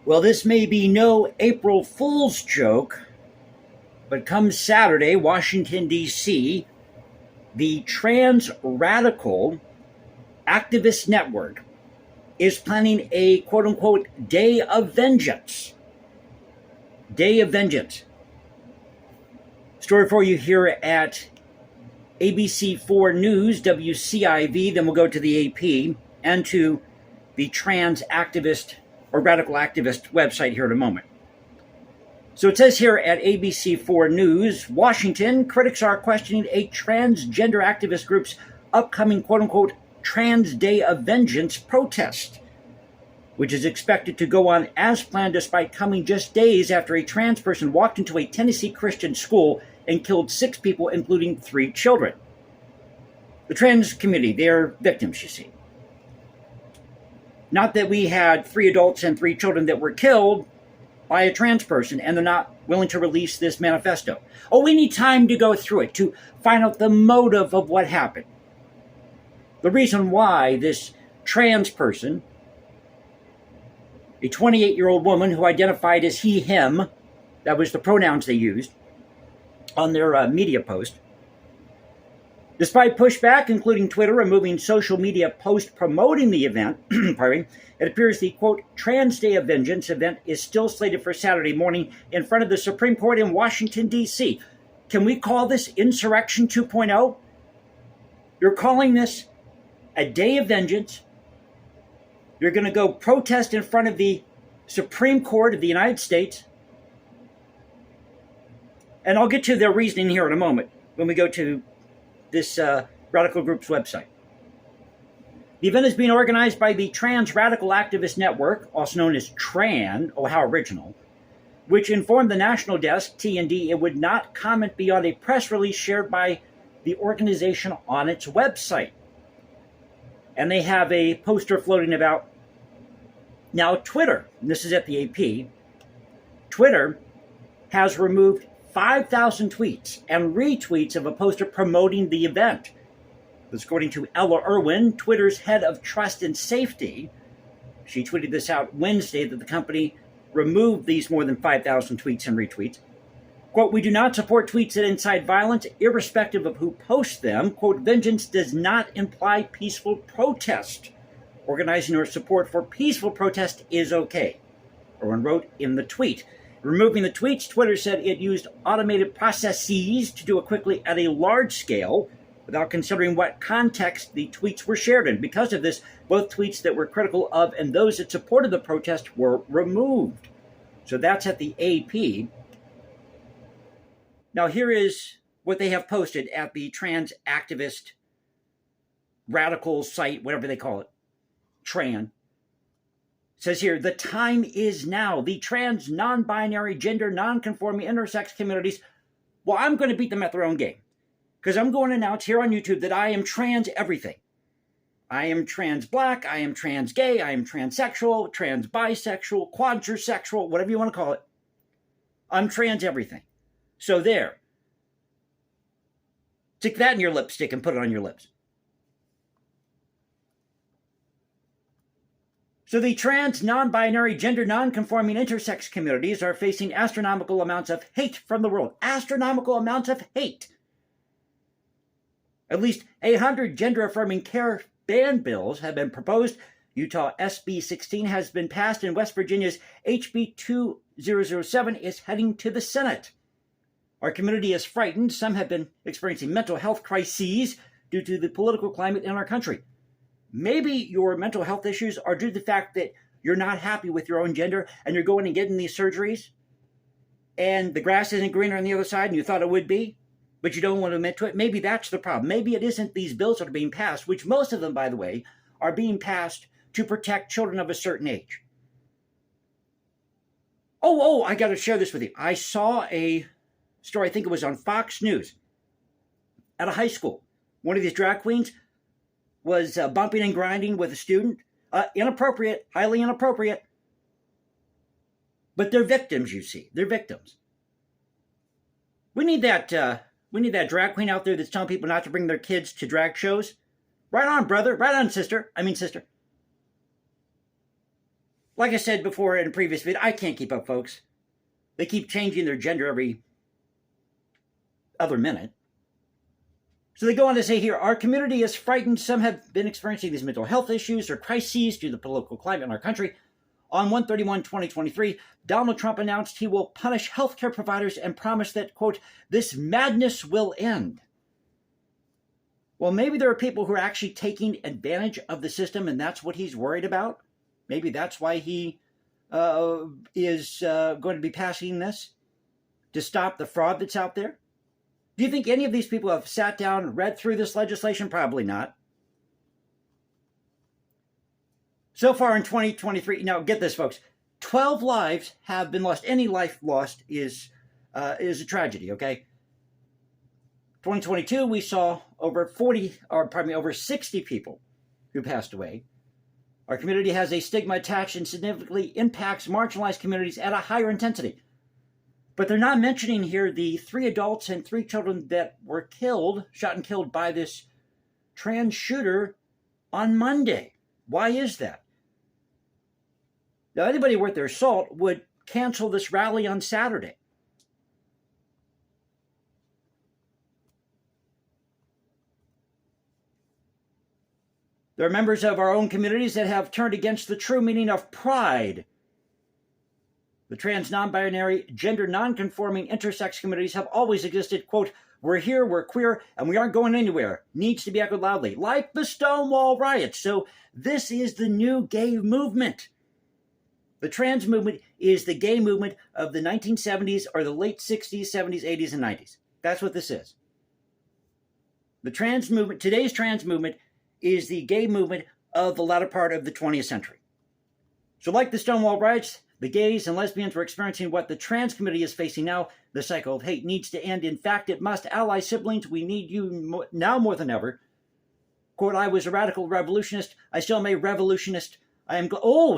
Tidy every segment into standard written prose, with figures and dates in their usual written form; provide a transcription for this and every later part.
Well, this may be no April Fool's joke, but come Saturday, Washington, D.C., the Trans Radical Activist Network is planning a quote unquote day of vengeance. Day of vengeance. Story for you here at ABC4 News, WCIV, then we'll go to the AP and to the Trans Activist or Radical Activist website here in a moment. So it says here at ABC4 News, Washington, critics are questioning a transgender activist group's upcoming quote-unquote Trans Day of Vengeance protest, which is expected to go on as planned despite coming just days after a trans person walked into a Tennessee Christian school and killed 6 people, including 3 children. The trans community, they're victims, you see. Not that we had 3 adults and 3 children that were killed by a trans person, and they're not willing to release this manifesto. Oh, we need time to go through it, to find out the motive of what happened. The reason why this trans person, a 28-year-old woman who identified as he, him, that was the pronouns they used on their media post. Despite pushback, including Twitter removing social media post promoting the event, it appears the, quote, Trans Day of Vengeance event is still slated for Saturday morning in front of the Supreme Court in Washington, D.C. Can we call this Insurrection 2.0? You're calling this a day of vengeance. You're going to go protest in front of the Supreme Court of the United States. And I'll get to their reasoning here in a moment when we go to this radical group's website. The event is being organized by the Trans Radical Activist Network, also known as TRAN, oh how original, which informed the national desk, TND, it would not comment beyond a press release shared by the organization on its website. And they have a poster floating about. Now, Twitter, and this is at the AP, Twitter has removed 5,000 tweets and retweets of a poster promoting the event. This, according to Ella Irwin, Twitter's head of trust and safety. She tweeted this out Wednesday that the company removed these more than 5,000 tweets and retweets. Quote, we do not support tweets that incite violence, irrespective of who posts them. Quote, vengeance does not imply peaceful protest. Organizing or support for peaceful protest is okay, Irwin wrote in the tweet. Removing the tweets, Twitter said it used automated processes to do it quickly at a large scale without considering what context the tweets were shared in. Because of this, both tweets that were critical of and those that supported the protest were removed. So that's at the AP. Now here is what they have posted at the trans activist radical site, whatever they call it, TRAN. It says here, the time is now. The trans, non-binary, gender, non-conforming, intersex communities, well, I'm going to beat them at their own game. Because I'm going to announce here on YouTube that I am trans everything. I am trans black, I am trans gay, I am transsexual, trans bisexual, quadrisexual, whatever you want to call it. I'm trans everything. So there. Stick that in your lipstick and put it on your lips. So the trans, non-binary, gender, non-conforming, intersex communities are facing astronomical amounts of hate from the world. Astronomical amounts of hate. At least 800 gender-affirming care ban bills have been proposed. Utah SB 16 has been passed, and West Virginia's HB 2007 is heading to the Senate. Our community is frightened. Some have been experiencing mental health crises due to the political climate in our country. Maybe your mental health issues are due to the fact that you're not happy with your own gender and you're going and getting these surgeries and the grass isn't greener on the other side and you thought it would be, but you don't want to admit to it. Maybe that's the problem. Maybe it isn't these bills that are being passed, which most of them, by the way, are being passed to protect children of a certain age. Oh, I got to share this with you. I saw a story, I think it was on Fox News, at a high school. One of these drag queens was bumping and grinding with a student. Inappropriate, highly inappropriate. But they're victims, you see. They're victims. We need that drag queen out there that's telling people not to bring their kids to drag shows. Right on, brother. Right on, sister. Sister. Like I said before in a previous video, I can't keep up, folks. They keep changing their gender every other minute. So they go on to say here, our community is frightened. Some have been experiencing these mental health issues or crises due to the political climate in our country. On 1/31/2023, Donald Trump announced he will punish healthcare providers and promised that, quote, this madness will end. Well, maybe there are people who are actually taking advantage of the system, and that's what he's worried about. Maybe that's why he is going to be passing this, to stop the fraud that's out there. Do you think any of these people have sat down and read through this legislation? Probably not. So far in 2023, now get this, folks, 12 lives have been lost. Any life lost is a tragedy, okay? 2022, we saw over 60 people who passed away. Our community has a stigma attached and significantly impacts marginalized communities at a higher intensity. But they're not mentioning here the 3 adults and 3 children that were killed, shot and killed by this trans shooter on Monday. Why is that? Now, anybody worth their salt would cancel this rally on Saturday. There are members of our own communities that have turned against the true meaning of pride. The trans, non-binary, gender non-conforming, intersex communities have always existed. Quote, we're here, we're queer, and we aren't going anywhere. Needs to be echoed loudly, like the Stonewall riots. So this is the new gay movement. The trans movement is the gay movement of the 1970s or the late 60s, 70s, 80s, and 90s. That's what this is. The trans movement, today's trans movement, is the gay movement of the latter part of the 20th century. So like the Stonewall riots, the gays and lesbians were experiencing what the trans community is facing now. The cycle of hate needs to end. In fact, it must. Ally siblings, we need you now more than ever. Quote, I was a radical revolutionist. I still am a revolutionist. I am,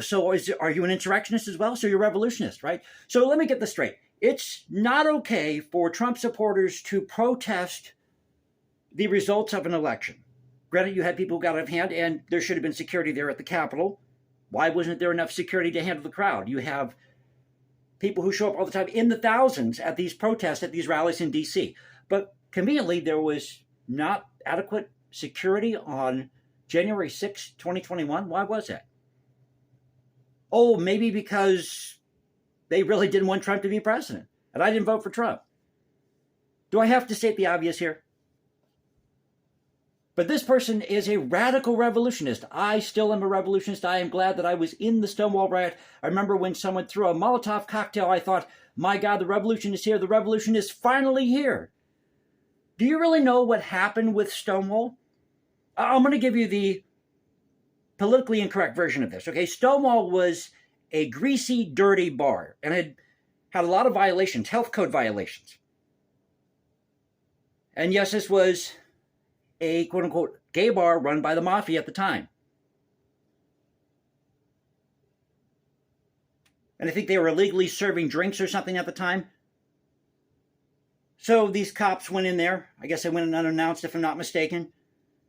so are you an insurrectionist as well? So you're a revolutionist, right? So let me get this straight. It's not okay for Trump supporters to protest the results of an election. Granted, you had people who got out of hand, and there should have been security there at the Capitol. Why wasn't there enough security to handle the crowd? You have people who show up all the time in the thousands at these protests, at these rallies in D.C. But conveniently, there was not adequate security on January 6, 2021. Why was that? Oh, maybe because they really didn't want Trump to be president, and I didn't vote for Trump. Do I have to state the obvious here? But this person is a radical revolutionist. I still am a revolutionist. I am glad that I was in the Stonewall riot. I remember when someone threw a Molotov cocktail, I thought, my God, the revolution is here. The revolution is finally here. Do you really know what happened with Stonewall? I'm going to give you the politically incorrect version of this. Okay, Stonewall was a greasy, dirty bar, and it had a lot of violations, health code violations. And yes, this was a quote-unquote gay bar run by the mafia at the time. And I think they were illegally serving drinks or something at the time. So these cops went in there. I guess they went in unannounced, if I'm not mistaken.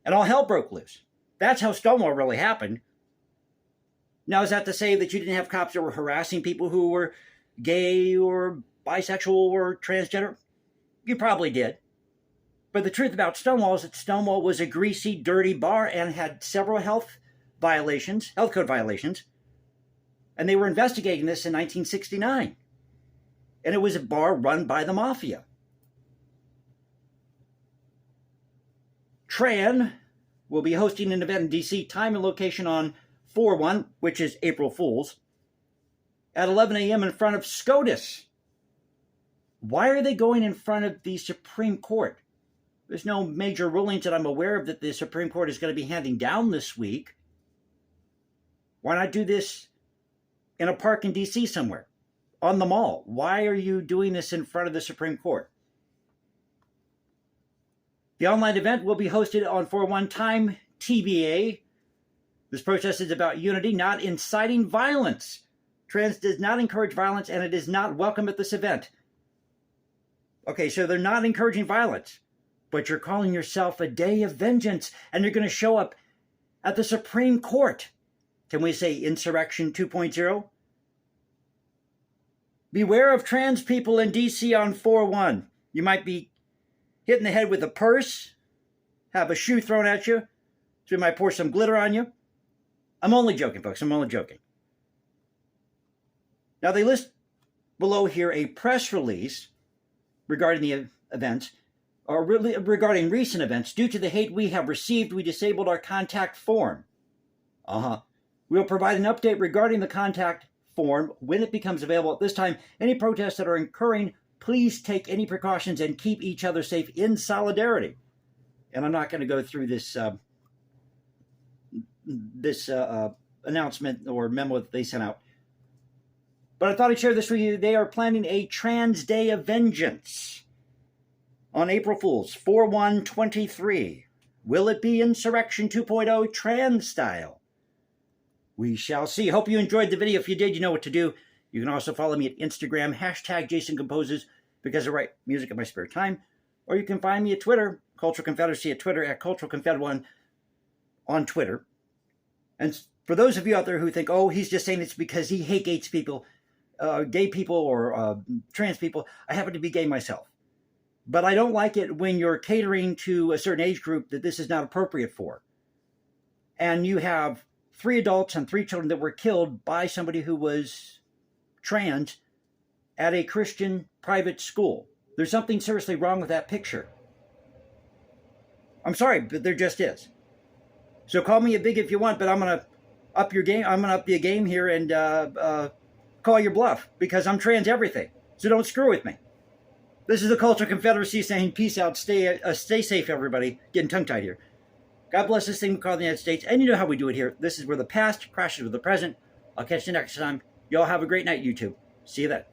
And all hell broke loose. That's how Stonewall really happened. Now, is that to say that you didn't have cops that were harassing people who were gay or bisexual or transgender? You probably did. But the truth about Stonewall is that Stonewall was a greasy, dirty bar and had several health code violations. And they were investigating this in 1969. And it was a bar run by the mafia. Tran will be hosting an event in D.C., time and location on 4/1, which is April Fool's, at 11 a.m. in front of SCOTUS. Why are they going in front of the Supreme Court? There's no major rulings that I'm aware of that the Supreme Court is going to be handing down this week. Why not do this in a park in D.C. somewhere, on the mall? Why are you doing this in front of the Supreme Court? The online event will be hosted on 4/1 time, TBA. This protest is about unity, not inciting violence. Trans does not encourage violence, and it is not welcome at this event. Okay, so they're not encouraging violence, but you're calling yourself a day of vengeance, and you're going to show up at the Supreme Court. Can we say insurrection 2.0? Beware of trans people in DC on 4/1. You might be hit in the head with a purse, have a shoe thrown at you, so we might pour some glitter on you. I'm only joking, folks. I'm only joking. Now, they list below here a press release regarding the events, or regarding recent events. Due to the hate we have received, we disabled our contact form. We'll provide an update regarding the contact form when it becomes available. At this time, any protests that are occurring, please take any precautions and keep each other safe in solidarity. And I'm not going to go through this announcement or memo that they sent out. But I thought I'd share this with you. They are planning a Trans Day of Vengeance on April Fool's, 4/1/23. Will it be Insurrection 2.0 trans style? We shall see. Hope you enjoyed the video. If you did, you know what to do. You can also follow me at Instagram, #JasonComposes, because I write music in my spare time. Or you can find me at Twitter, Cultural Confederacy at Twitter, at CulturalConfed1 on Twitter. And for those of you out there who think, oh, he's just saying it's because he hates people, gay people or trans people, I happen to be gay myself. But I don't like it when you're catering to a certain age group that this is not appropriate for. And you have 3 adults and 3 children that were killed by somebody who was trans at a Christian private school. There's something seriously wrong with that picture. I'm sorry, but there just is. So call me a big if you want, but I'm going to up your game. I'm going to up your game here and call your bluff because I'm trans everything. So don't screw with me. This is the Cultural Confederacy saying peace out. Stay safe, everybody. Getting tongue-tied here. God bless this thing we call the United States. And you know how we do it here. This is where the past crashes with the present. I'll catch you next time. Y'all have a great night, YouTube. See you then.